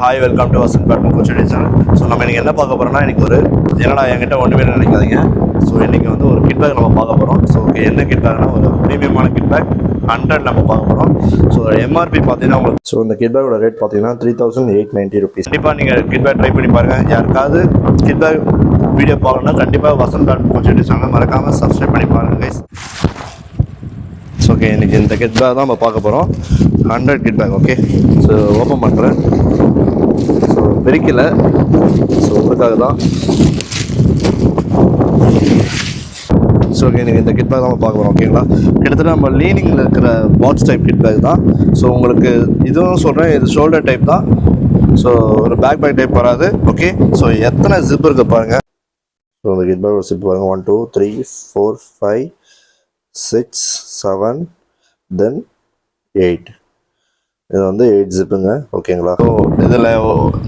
Hi welcome to Vasanth badminton Kochadai channel. So நம்ம இன்றைக்கி என்ன பார்க்க போகிறோம்னா, இன்றைக்கி ஒரு என்னடா என்கிட்ட ஒன்றுமே நினைக்காதீங்க. ஸோ இன்றைக்கி வந்து ஒரு கிட் பேக் நம்ம பார்க்க போகிறோம். ஸோ என்ன கிட் பேக்னா ஒரு ப்ரீமியமான கிட் பேக் 100 நம்ம பார்க்க போகிறோம். ஸோ எம்ஆர்பி பார்த்தீங்கன்னா உங்களுக்கு இந்த கிட் பேக்கோட ரேட் பார்த்தீங்கன்னா 3890 rupees. கண்டிப்பாக நீங்கள் கிட் பேக் ட்ரை பண்ணி பாருங்கள். யாருக்காவது கிட் பேக் வீடியோ பார்க்கணுன்னா கண்டிப்பாக வசந்த் பேட்மன் கோச்சடி சேனல் மறக்காமல் சப்ஸ்கிரைப் பண்ணி பாருங்கள் கைஸ். ஓகே, இன்றைக்கி இந்த கிட் பேக் தான் நம்ம பார்க்க போகிறோம். 100 kit bag. Okay, so open பண்ணுறேன். ஸோ பிரிக்கலை, ஸோ உங்களுக்காக தான். ஸோ ஓகே, நீங்கள் இந்த கிட் பேக் தான் நம்ம பார்க்க போகிறோம். ஓகேங்களா, கிட்டத்தட்ட நம்ம லீனிங்கில் இருக்கிற பாக்ஸ் டைப் கிட் பேக் தான். ஸோ உங்களுக்கு இதுவும் சொல்கிறேன், இது ஷோல்டர் டைப் தான். ஸோ ஒரு பேக் டைப் வராது. ஓகே, ஸோ எத்தனை ஜிப் இருக்குது பாருங்கள். ஸோ இந்த கிட் பேக் ஒரு ஜிப் பாருங்கள். 1 2 3 4 5 6 7 தென் 8. இது வந்து 8 ஜிப்புங்க. ஓகேங்களா, ஸோ இதில்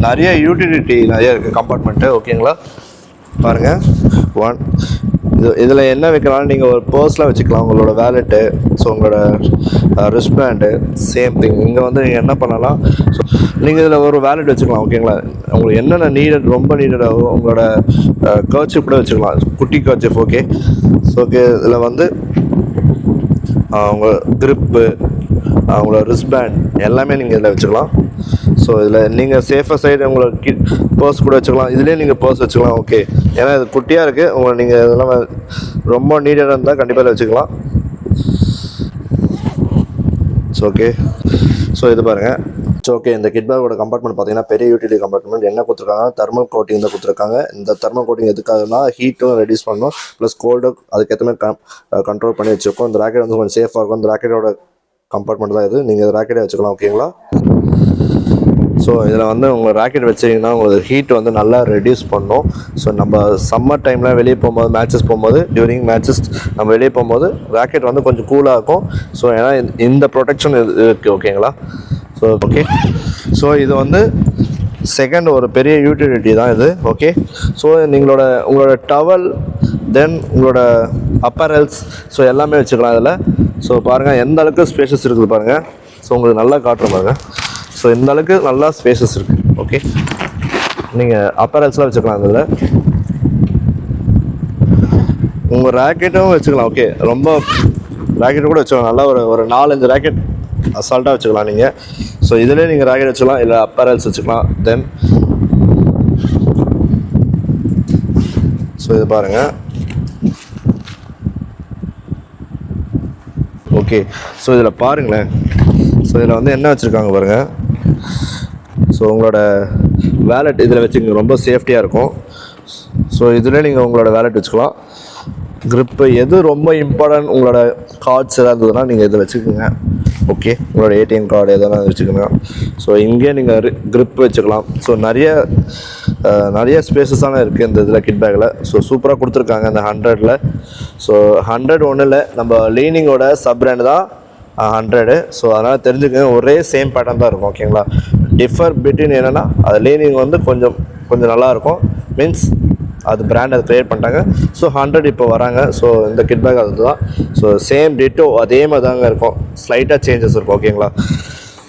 நிறைய யூட்டிலிட்டி நிறைய இருக்குது கம்பார்ட்மெண்ட்டு. ஓகேங்களா, பாருங்கள். இதில் என்ன வைக்கலாம்னு நீங்கள் ஒரு பர்ஸில் வச்சுக்கலாம், உங்களோட வேலெட்டு, ஸோ உங்களோட ரிஸ்ட்பேண்டு, சேம் திங். இங்கே வந்து நீங்கள் என்ன பண்ணலாம், ஸோ நீங்கள் இதில் ஒரு வேலெட் வச்சுக்கலாம். ஓகேங்களா, உங்களுக்கு என்னென்ன ரொம்ப நீடடாகவோ உங்களோட கர்ச்சிப் கூட வச்சுக்கலாம், குட்டி கர்ச்சிப். ஓகே, ஸோ ஓகே, இதில் வந்து அவங்க க்ரிப்பு, அவங்களோட ரிஸ்ட்பேண்ட் எல்லாமே நீங்கள் இதில் வச்சுக்கலாம். ஸோ இதில் நீங்கள் சேஃபர் சைடு உங்களோட பர்ஸ் கூட வச்சுக்கலாம். இதுலேயே நீங்கள் பர்ஸ் வச்சுக்கலாம். ஓகே, ஏன்னா இது குட்டியாக இருக்குது. உங்களை நீங்கள் இதெல்லாம் ரொம்ப நீடடாக இருந்தால் கண்டிப்பாக இதில் வச்சுக்கலாம். ஸோ ஓகே, ஸோ இது பாருங்கள். ஸோ ஓகே, இந்த கிட் பேக்கோட கம்பார்ட்மெண்ட் பார்த்தீங்கன்னா பெரிய யூட்டிலிட்டி கம்பார்ட்மெண்ட். என்ன கொடுத்துருக்காங்க, தெர்மல் கோட்டிங் தான் கொடுத்துருக்காங்க. இந்த தெர்மல் கோட்டிங் எதுக்காகனா ஹீட்டும் ரெடியூஸ் பண்ணணும், ப்ளஸ் கோல்டு அதுக்கேற்ற மாதிரி கண்ட்ரோல் பண்ணி வச்சுருக்கோம். இந்த ராக்கெட் வந்து கொஞ்சம் சேஃபாக இருக்கும். இந்த ராக்கெட்டோட கம்பார்ட்மெண்ட் தான் இது. நீங்கள் இந்த ராக்கெட்டை வச்சுக்கலாம். ஓகேங்களா, ஸோ இதில் வந்து உங்கள் ராக்கெட் வச்சிங்கன்னா உங்களுக்கு ஹீட் வந்து நல்லா ரெடியூஸ் பண்ணும். ஸோ நம்ம சம்மர் டைமில் வெளியே போகும்போது, மேட்சஸ் போகும்போது, டியூரிங் மேட்சஸ் நம்ம வெளியே போகும்போது ராக்கெட் வந்து கொஞ்சம் கூலாக இருக்கும். ஸோ ஏன்னா இந்த ப்ரொடெக்ஷன் இருக்குது. ஓகேங்களா, ஸோ ஓகே, ஸோ இது வந்து செகண்ட் ஒரு பெரிய யூட்டிலிட்டி தான் இது. ஓகே, ஸோ உங்களோட டவல், தென் உங்களோட அப்பரல்ஸ், ஸோ எல்லாமே வச்சுக்கலாம் இதில். ஸோ பாருங்கள் எந்த அளவுக்கு ஸ்பேஷஸ் இருக்குது பாருங்கள். ஸோ உங்களுக்கு நல்லா காட்டுற பாருங்கள். ஸோ இந்த அளவுக்கு நல்லா ஸ்பேஷஸ் இருக்குது. ஓகே, நீங்கள் அப்பரல்ஸ்லாம் வச்சுக்கலாம் இதில். உங்கள் ராக்கெட்டும் வச்சுக்கலாம். ஓகே, ரொம்ப ராக்கெட் கூட வச்சுக்கலாம். நல்லா ஒரு 4-5 ராக்கெட் அசால்ட்டாக வச்சுக்கலாம் நீங்கள். ஸோ இதிலே நீங்கள் ராக்கெட் வச்சுக்கலாம், இல்லை அப்பரல்ஸ் வச்சுக்கலாம். தென் ஸோ இது பாருங்கள். ஓகே, ஸோ இதில் பாருங்களேன். ஸோ இதில் வந்து என்ன வச்சுருக்காங்க பாருங்கள். ஸோ உங்களோட வேலெட் இதில் வச்சுக்கோங்க, ரொம்ப சேஃப்டியாக இருக்கும். ஸோ இதில் நீங்கள் உங்களோட வேலெட் வச்சுக்கலாம். க்ரிப்பு எது ரொம்ப இம்பார்ட்டன்ட், உங்களோட கார்ட்ஸ் எதாவது இருந்ததுன்னா நீங்கள் இதில் வச்சுக்கோங்க. ஓகே, உங்களோட ஏடிஎம் கார்டு எதனா வச்சுக்கோங்க. ஸோ இங்கே நீங்கள் க்ரிப் வச்சுக்கலாம். ஸோ நிறைய ஸ்பேசஸான இருக்குது இந்த இதில் கிட் பேக்கில். ஸோ சூப்பராக கொடுத்துருக்காங்க இந்த 100ல். ஸோ 100 ஒன்றும் இல்லை, நம்ம லீனிங்கோட சப் பிராண்ட் தான் 100. ஸோ அதனால் தெரிஞ்சுக்கங்க, ஒரே சேம் பேட்டர்ன் தான் இருக்கும். ஓகேங்களா, டிஃபர் பிட்வீன் என்னென்னா அது லீனிங் வந்து கொஞ்சம் நல்லாயிருக்கும். மீன்ஸ் அது பிராண்ட் அதை க்ரியேட் பண்ணிட்டாங்க. ஸோ 100 இப்போ வராங்க. ஸோ இந்த கிட் பேக் அது தான். ஸோ சேம் டிட்டோ அதே மாதிரி தாங்க இருக்கும், ஸ்லைட்டாக சேஞ்சஸ் இருக்கும். ஓகேங்களா,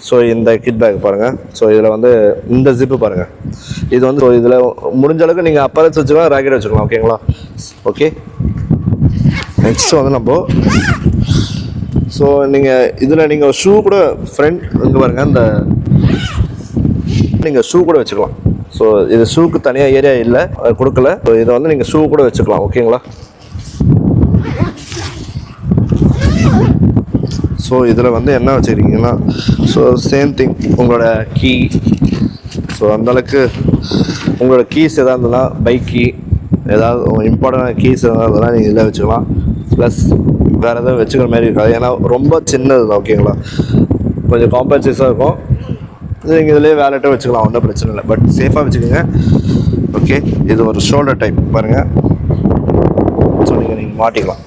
ஸோ இந்த கிட் பேக் பாருங்கள். ஸோ இதில் வந்து இந்த ஜிப்பு பாருங்கள். இது வந்து ஸோ இதில் முடிஞ்ச அளவுக்கு நீங்கள் அப்பரல்ஸ் வச்சுக்கலாம், ராக்கெட் வச்சுக்கலாம். ஓகேங்களா, ஓகே, நெக்ஸ்ட் வந்து நம்ம ஸோ நீங்கள் ஷூ கூட ஃப்ரண்ட் இங்கே பாருங்கள், இந்த நீங்கள் ஷூ கூட வச்சுக்கலாம். ஸோ இது ஷூக்கு தனியாக ஏரியா இல்லை, கொடுக்கல. ஸோ இதை வந்து நீங்கள் ஷூ கூட வச்சுக்கலாம். ஓகேங்களா, ஸோ இதில் வந்து என்ன வச்சுருக்கீங்கன்னா, ஸோ சேம் திங் உங்களோட கீ. ஸோ அந்தளவுக்கு உங்களோட கீஸ் எதாவது இருந்ததுன்னா, பைக் கீ, ஏதாவது இம்பார்ட்டண்டான கீஸ் எதாவது இருந்ததுன்னா நீங்கள் இதில் வச்சுக்கலாம். ப்ளஸ் வேறு எதாவது வச்சுக்கிற மாதிரி இருக்காது, ஏன்னா ரொம்ப சின்னது தான். ஓகேங்களா, கொஞ்சம் காம்பேக்டாக இருக்கும். நீங்கள் இதிலே வேலெட்டை வச்சுக்கலாம், ஒன்றும் பிரச்சனை இல்லை. பட் சேஃபாக வச்சுக்கோங்க. ஓகே, இது ஒரு ஷோல்டர் டைப் பாருங்கள். ஸோ நீங்கள் மாட்டிக்கலாம்.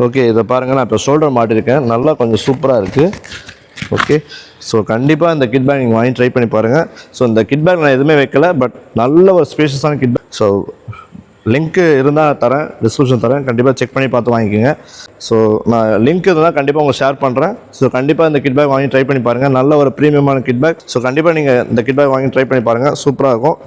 ஓகே, இதை பாருங்கள், நான் இப்போ ஷோல்டர் மாட்டியிருக்கேன். நல்லா கொஞ்சம் சூப்பராக இருக்குது. ஓகே, ஸோ கண்டிப்பாக இந்த கிட் பேக் நீங்கள் வாங்கி ட்ரை பண்ணி பாருங்கள். ஸோ இந்த கிட் பேக் நான் எதுவுமே வைக்கல, பட் நல்ல ஒரு ஸ்பேஷியஸான கிட் பேக். ஸோ லிங்க்கு இருந்தால் தரேன், டிஸ்கிரிப்ஷன் தரேன், கண்டிப்பாக செக் பண்ணி பார்த்து வாங்கிக்கோங்க. ஸோ நான் லிங்க் இருந்தால் கண்டிப்பாக உங்களுக்கு ஷேர் பண்ணுறேன். ஸோ கண்டிப்பாக இந்த கிட் பேக் வாங்கி ட்ரை பண்ணி பாருங்கள். நல்ல ஒரு ப்ரீமியமான கிட் பேக். ஸோ கண்டிப்பாக நீங்கள் இந்த கிட் பேக் வாங்கி ட்ரை பண்ணி பாருங்கள், சூப்பராக இருக்கும்.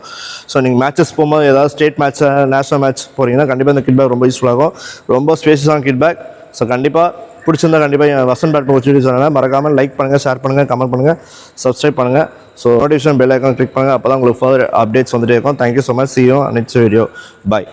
ஸோ நீங்கள் மேட்சஸ் போகும்போது ஏதாவது ஸ்டேட் மேட்ச், நேஷனல் மேட்ச் போகிறீங்கன்னா கண்டிப்பாக இந்த கிட் பேக் ரொம்ப யூஸ்ஃபுல்லாக இருக்கும். ரொம்ப ஸ்பேஷியஸான கிட் பேக். ஸோ கண்டிப்பாக பிடிச்சிருந்தா கண்டிப்பாக என் வசந்த் பேட் யூடியூப் சேனலை மறக்காமல் லைக் பண்ணுங்கள், ஷேர் பண்ணுங்கள், கமெண்ட் பண்ணுங்கள், சப்ஸ்கிரைப் பண்ணுங்கள். So notification bell icon click பண்ணுங்கள். அப்போ தான் உங்களுக்கு ஃபர்தர் அப்டேட்ஸ் வந்துட்டே இருக்கும். Thank you so much. See you on next video. Bye.